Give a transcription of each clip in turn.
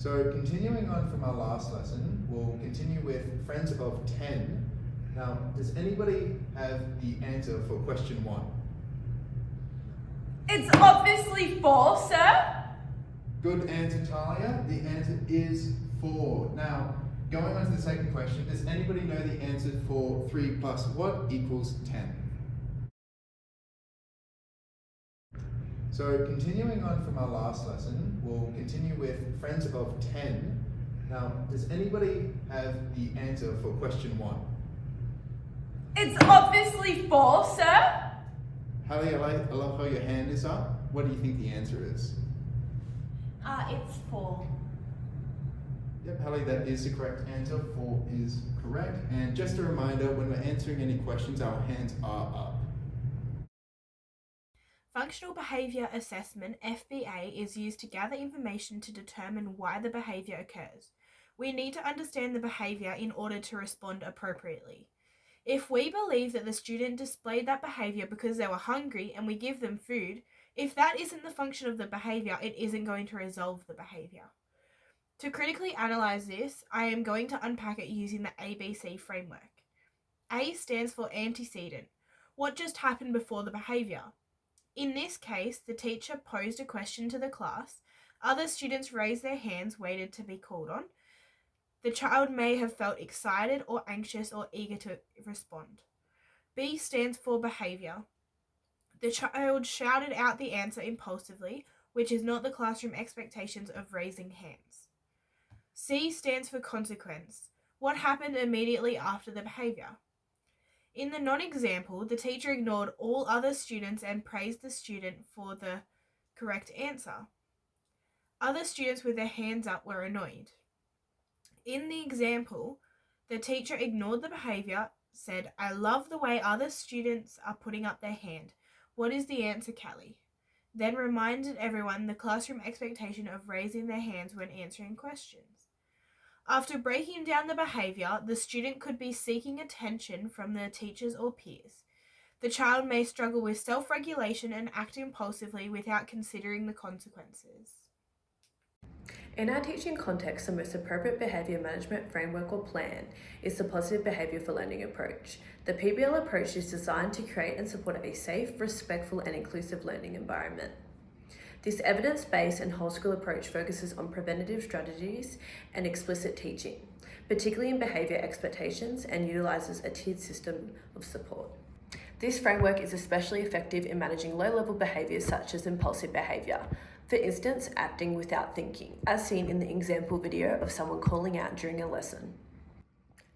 So continuing on from our last lesson, we'll continue with friends of 10. Now, does anybody have the answer for question 1? It's obviously 4, sir. Good answer, Tahlia. The answer is 4. Now, going on to the second question, does anybody know the answer for 3 plus what equals 10? So continuing on from our last lesson, we'll continue with friends of 10. Now, does anybody have the answer for question 1? It's obviously 4, sir. Callie, I love how your hand is up. What do you think the answer is? It's 4. Yep, Callie, that is the correct answer. 4 is correct. And just a reminder, when we're answering any questions, our hands are up. Functional Behaviour Assessment, FBA, is used to gather information to determine why the behaviour occurs. We need to understand the behaviour in order to respond appropriately. If we believe that the student displayed that behaviour because they were hungry and we give them food, if that isn't the function of the behaviour, it isn't going to resolve the behaviour. To critically analyse this, I am going to unpack it using the ABC framework. A stands for antecedent. What just happened before the behaviour? In this case, the teacher posed a question to the class. Other students raised their hands, waited to be called on. The child may have felt excited or anxious or eager to respond. B stands for behaviour. The child shouted out the answer impulsively, which is not the classroom expectations of raising hands. C stands for consequence. What happened immediately after the behaviour? In the non-example, the teacher ignored all other students and praised the student for the correct answer. Other students with their hands up were annoyed. In the example, the teacher ignored the behaviour, said, "I love the way other students are putting up their hand. What is the answer, Callie?" Then reminded everyone the classroom expectation of raising their hands when answering questions. After breaking down the behaviour, the student could be seeking attention from their teachers or peers. The child may struggle with self-regulation and act impulsively without considering the consequences. In our teaching context, the most appropriate behaviour management framework or plan is the Positive Behaviour for Learning approach. The PBL approach is designed to create and support a safe, respectful and inclusive learning environment. This evidence-based and whole school approach focuses on preventative strategies and explicit teaching, particularly in behaviour expectations, and utilises a tiered system of support. This framework is especially effective in managing low-level behaviours such as impulsive behaviour, for instance, acting without thinking, as seen in the example video of someone calling out during a lesson.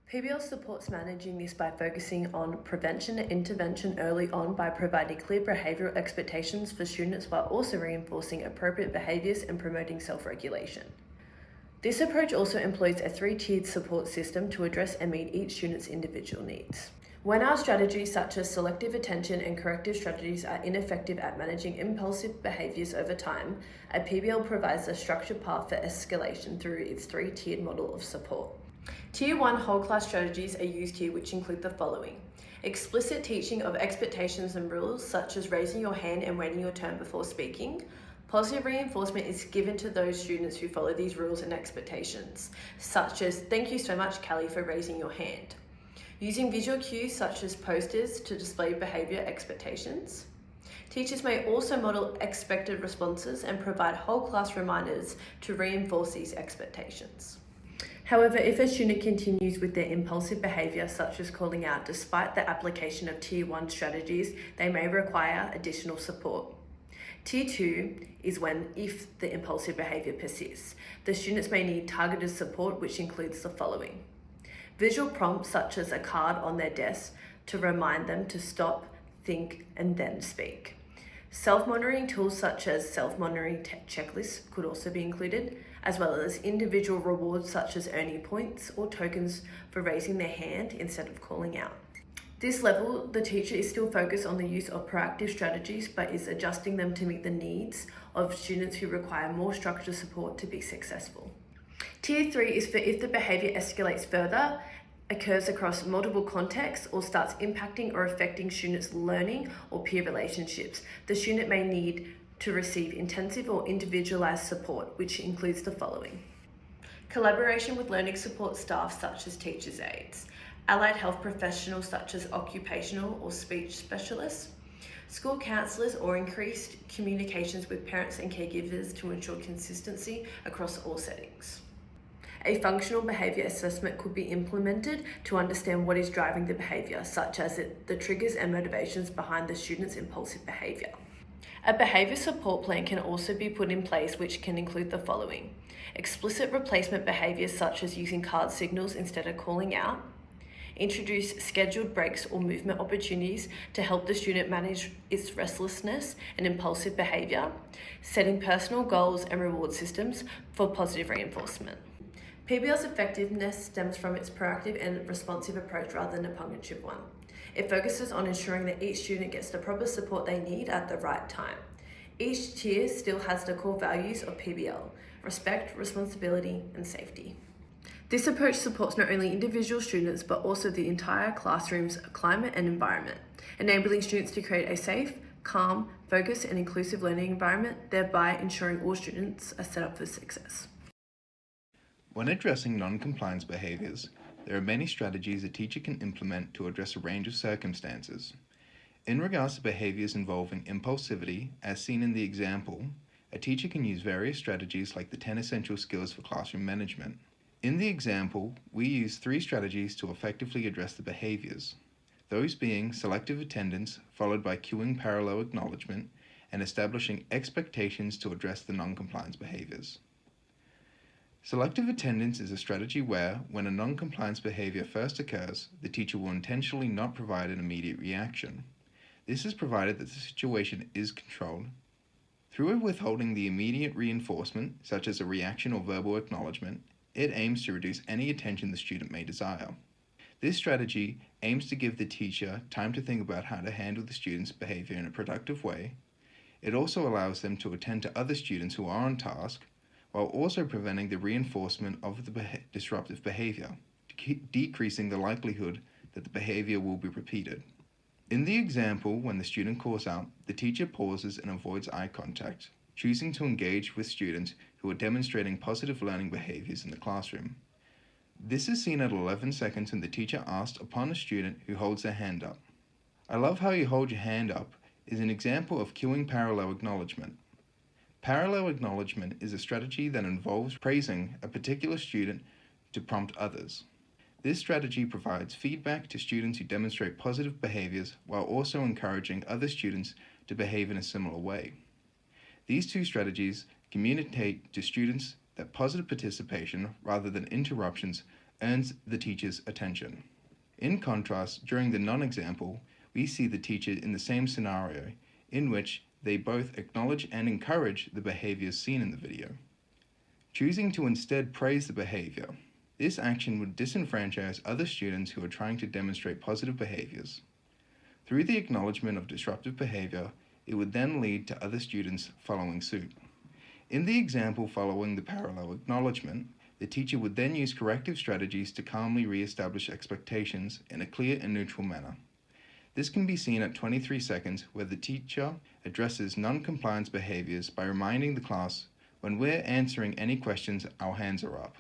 PBL supports managing this by focusing on prevention and intervention early on by providing clear behavioural expectations for students while also reinforcing appropriate behaviours and promoting self-regulation. This approach also employs a 3-tiered support system to address and meet each student's individual needs. When our strategies such as selective attention and corrective strategies are ineffective at managing impulsive behaviours over time, a PBL provides a structured path for escalation through its 3-tiered model of support. Tier 1 whole class strategies are used here, which include the following: explicit teaching of expectations and rules such as raising your hand and waiting your turn before speaking. Positive reinforcement is given to those students who follow these rules and expectations, such as "Thank you so much, Callie, for raising your hand." Using visual cues such as posters to display behaviour expectations. Teachers may also model expected responses and provide whole class reminders to reinforce these expectations. However, if a student continues with their impulsive behaviour, such as calling out, despite the application of Tier 1 strategies, they may require additional support. Tier 2 is if the impulsive behaviour persists. The students may need targeted support, which includes the following: visual prompts such as a card on their desk to remind them to stop, think, and then speak. Self-monitoring tools such as self-monitoring checklists could also be included, as well as individual rewards such as earning points or tokens for raising their hand instead of calling out. This level, the teacher is still focused on the use of proactive strategies, but is adjusting them to meet the needs of students who require more structured support to be successful. Tier 3 is for if the behaviour escalates further, occurs across multiple contexts, or starts impacting or affecting students' learning or peer relationships. The student may need to receive intensive or individualised support, which includes the following: Collaboration with learning support staff such as teachers' aides, allied health professionals such as occupational or speech specialists, school counsellors, or increased communications with parents and caregivers to ensure consistency across all settings. A functional behaviour assessment could be implemented to understand what is driving the behaviour, such as the triggers and motivations behind the student's impulsive behaviour. A behaviour support plan can also be put in place, which can include the following: explicit replacement behaviours such as using card signals instead of calling out, introduce scheduled breaks or movement opportunities to help the student manage its restlessness and impulsive behaviour, setting personal goals and reward systems for positive reinforcement. PBL's effectiveness stems from its proactive and responsive approach rather than a punitive one. It focuses on ensuring that each student gets the proper support they need at the right time. Each tier still has the core values of PBL: respect, responsibility, and safety. This approach supports not only individual students but also the entire classroom's climate and environment, enabling students to create a safe, calm, focused, and inclusive learning environment, thereby ensuring all students are set up for success. When addressing non-compliance behaviours, there are many strategies a teacher can implement to address a range of circumstances. In regards to behaviours involving impulsivity, as seen in the example, a teacher can use various strategies like the 10 essential skills for classroom management. In the example, we use 3 strategies to effectively address the behaviours, those being selective attendance, followed by cueing parallel acknowledgement, and establishing expectations to address the non-compliance behaviours. Selective attendance is a strategy where, when a non-compliance behaviour first occurs, the teacher will intentionally not provide an immediate reaction. This is provided that the situation is controlled. Through withholding the immediate reinforcement, such as a reaction or verbal acknowledgement, it aims to reduce any attention the student may desire. This strategy aims to give the teacher time to think about how to handle the student's behaviour in a productive way. It also allows them to attend to other students who are on task, while also preventing the reinforcement of the disruptive behaviour, decreasing the likelihood that the behaviour will be repeated. In the example, when the student calls out, the teacher pauses and avoids eye contact, choosing to engage with students who are demonstrating positive learning behaviours in the classroom. This is seen at 11 seconds when the teacher asks upon a student who holds their hand up. "I love how you hold your hand up" is an example of cueing parallel acknowledgement. Parallel acknowledgement is a strategy that involves praising a particular student to prompt others. This strategy provides feedback to students who demonstrate positive behaviours while also encouraging other students to behave in a similar way. These 2 strategies communicate to students that positive participation rather than interruptions earns the teacher's attention. In contrast, during the non-example, we see the teacher in the same scenario, in which they both acknowledge and encourage the behaviours seen in the video. Choosing to instead praise the behaviour, this action would disenfranchise other students who are trying to demonstrate positive behaviours. Through the acknowledgement of disruptive behaviour, it would then lead to other students following suit. In the example following the parallel acknowledgement, the teacher would then use corrective strategies to calmly re-establish expectations in a clear and neutral manner. This can be seen at 23 seconds, where the teacher addresses non-compliance behaviours by reminding the class, "When we're answering any questions, our hands are up."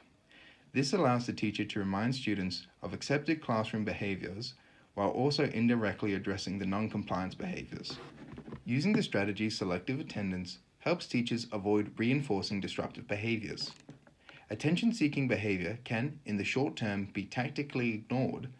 This allows the teacher to remind students of accepted classroom behaviours while also indirectly addressing the non-compliance behaviours. Using the strategy selective attendance helps teachers avoid reinforcing disruptive behaviours. Attention-seeking behaviour can, in the short term, be tactically ignored.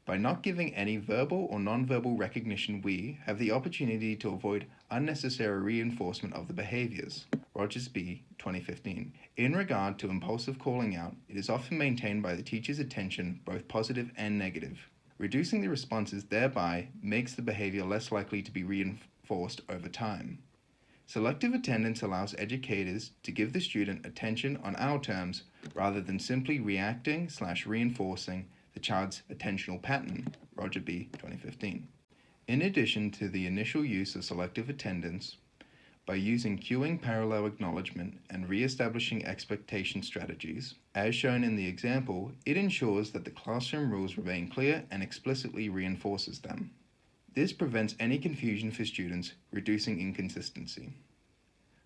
By not giving any verbal or non-verbal recognition, we have the opportunity to avoid unnecessary reinforcement of the behaviours. Rogers B. 2015. In regard to impulsive calling out, it is often maintained by the teacher's attention, both positive and negative. Reducing the responses thereby makes the behaviour less likely to be reinforced over time. Selective attendance allows educators to give the student attention on our terms rather than simply reacting/reinforcing the child's attentional pattern. Roger B. 2015. In addition to the initial use of selective attendance, by using cueing parallel acknowledgement and re-establishing expectation strategies, as shown in the example, it ensures that the classroom rules remain clear and explicitly reinforces them. This prevents any confusion for students, reducing inconsistency.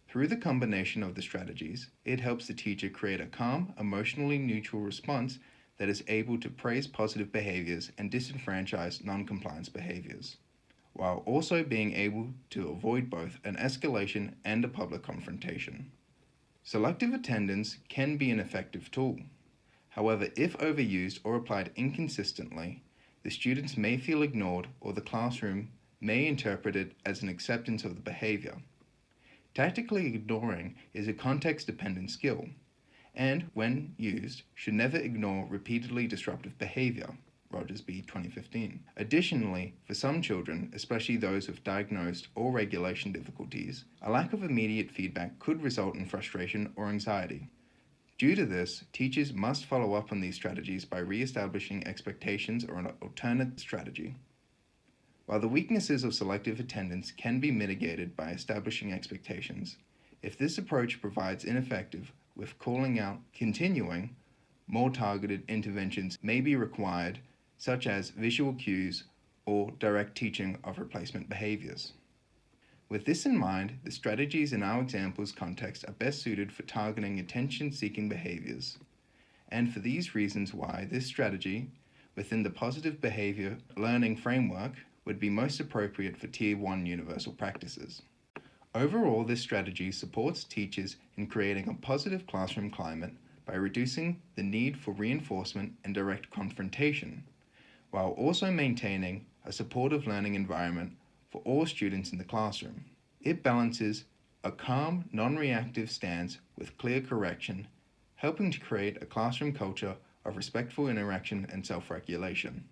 Through the combination of the strategies, it helps the teacher create a calm, emotionally neutral response that is able to praise positive behaviors and disenfranchise non-compliance behaviors, while also being able to avoid both an escalation and a public confrontation. Selective attendance can be an effective tool. However, if overused or applied inconsistently, the students may feel ignored or the classroom may interpret it as an acceptance of the behavior. Tactically ignoring is a context-dependent skill, and when used, should never ignore repeatedly disruptive behavior. Rogers B. 2015. Additionally, for some children, especially those with diagnosed or regulation difficulties, a lack of immediate feedback could result in frustration or anxiety. Due to this, teachers must follow up on these strategies by re-establishing expectations or an alternate strategy. While the weaknesses of selective attendance can be mitigated by establishing expectations, if this approach provides ineffective with calling out continuing, more targeted interventions may be required, such as visual cues or direct teaching of replacement behaviors. With this in mind, the strategies in our example's context are best suited for targeting attention-seeking behaviors, and for these reasons why this strategy, within the positive behavior learning framework, would be most appropriate for Tier 1 universal practices. Overall, this strategy supports teachers in creating a positive classroom climate by reducing the need for reinforcement and direct confrontation, while also maintaining a supportive learning environment for all students in the classroom. It balances a calm, non-reactive stance with clear correction, helping to create a classroom culture of respectful interaction and self-regulation.